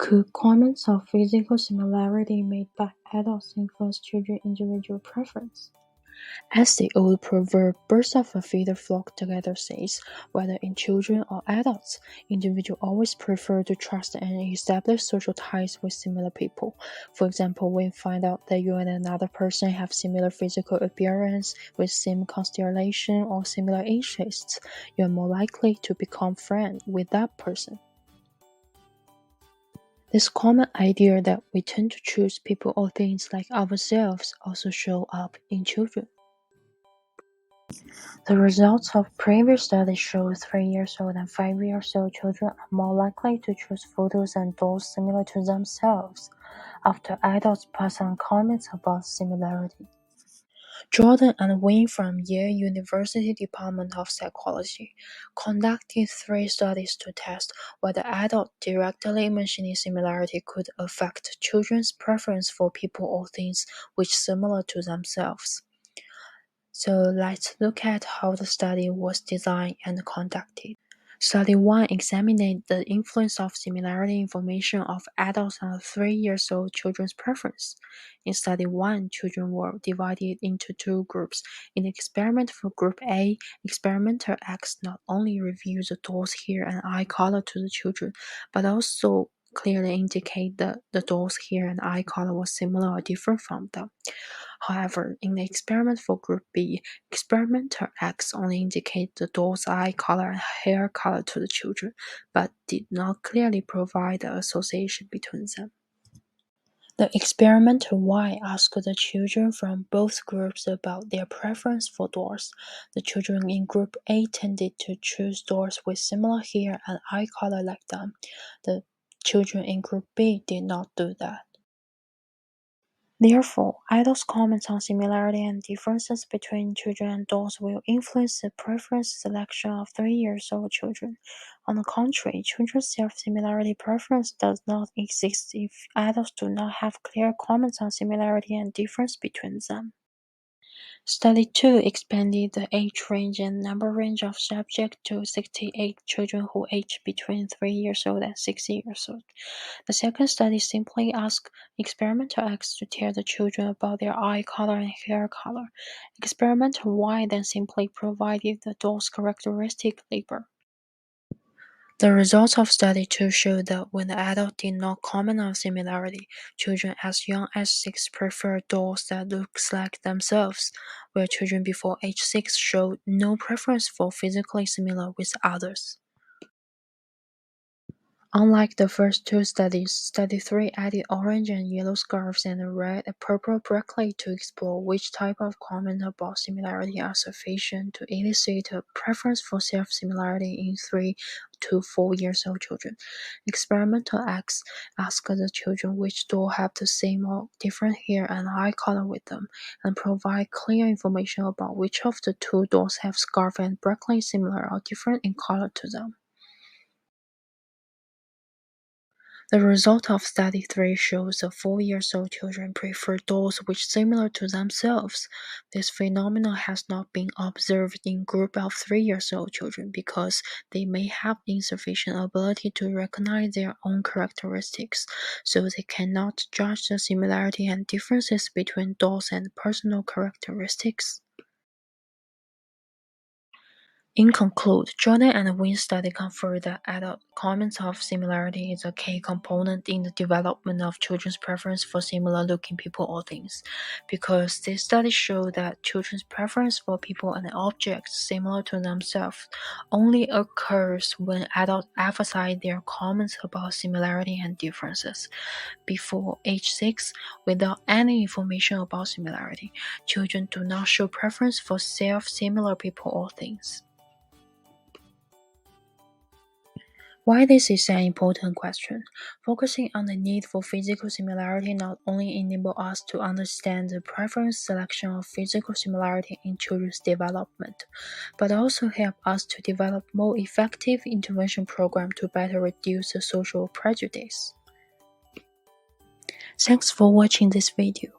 Could comments of physical similarity made by adults influence children's individual preference? As the old proverb "birds of a feather flock together" says, whether in children or adults, individuals always prefer to trust and establish social ties with similar people. For example, when you find out that you and another person have similar physical appearance, with same constellation or similar interests, you are more likely to become friends with that person. This common idea that we tend to choose people or things like ourselves also show up in children. The results of previous studies show 3-year-old and 5-year-old children are more likely to choose photos and dolls similar to themselves after adults pass on comments about similarity. Jordan and Wayne from Yale University Department of Psychology conducted 3 studies to test whether adults directly mentioning similarity could affect children's preference for people or things which similar to themselves. So let's look at how the study was designed and conducted. Study 1 examined the influence of similarity information of adults on 3-year-old children's preference. In Study 1, children were divided into 2 groups. In the experiment for Group A, experimenter X not only reviewed the doll's hair and eye color to the children, but also clearly indicate that the doll's hair and eye color was similar or different from them. However, in the experiment for Group B, experimenter X only indicated the doll's eye color and hair color to the children, but did not clearly provide the association between them. The experimenter Y asked the children from both groups about their preference for dolls. The children in Group A tended to choose dolls with similar hair and eye color like them. The children in Group B did not do that. Therefore, adults' comments on similarity and differences between children and dolls will influence the preference selection of 3-year-old children. On the contrary, children's self-similarity preference does not exist if adults do not have clear comments on similarity and difference between them. Study 2 expanded the age range and number range of subjects to 68 children who aged between 3 years old and 6 years old. The second study simply asked experimenter X to tell the children about their eye color and hair color. Experimenter Y then simply provided the doll's characteristic label. The results of Study 2 showed that when the adult did not comment on similarity, children as young as 6 preferred dolls that looked like themselves, while children before age 6 showed no preference for physically similar with others. Unlike the first 2 studies, Study 3 added orange and yellow scarves and red and purple broccoli to explore which type of comment about similarity are sufficient to elicit a preference for self-similarity in 3 to 4 years old children. Experimenter X asked the children which doll have the same or different hair and eye color with them, and provide clear information about which of the 2 dolls have scarf and broccoli similar or different in color to them. The result of Study 3 shows that 4-year-old children prefer dolls which similar to themselves. This phenomenon has not been observed in group of 3-year-old children because they may have insufficient ability to recognize their own characteristics, so they cannot judge the similarity and differences between dolls and personal characteristics. In conclude, Jordan and Wynne's study confirmed that adult comments of similarity is a key component in the development of children's preference for similar-looking people or things, because this study showed that children's preference for people and objects similar to themselves only occurs when adults emphasize their comments about similarity and differences. Before age 6, without any information about similarity, children do not show preference for self-similar people or things. Why this is an important question. Focusing on the need for physical similarity not only enables us to understand the preference selection of physical similarity in children's development, but also help us to develop more effective intervention programs to better reduce the social prejudice. Thanks for watching this video.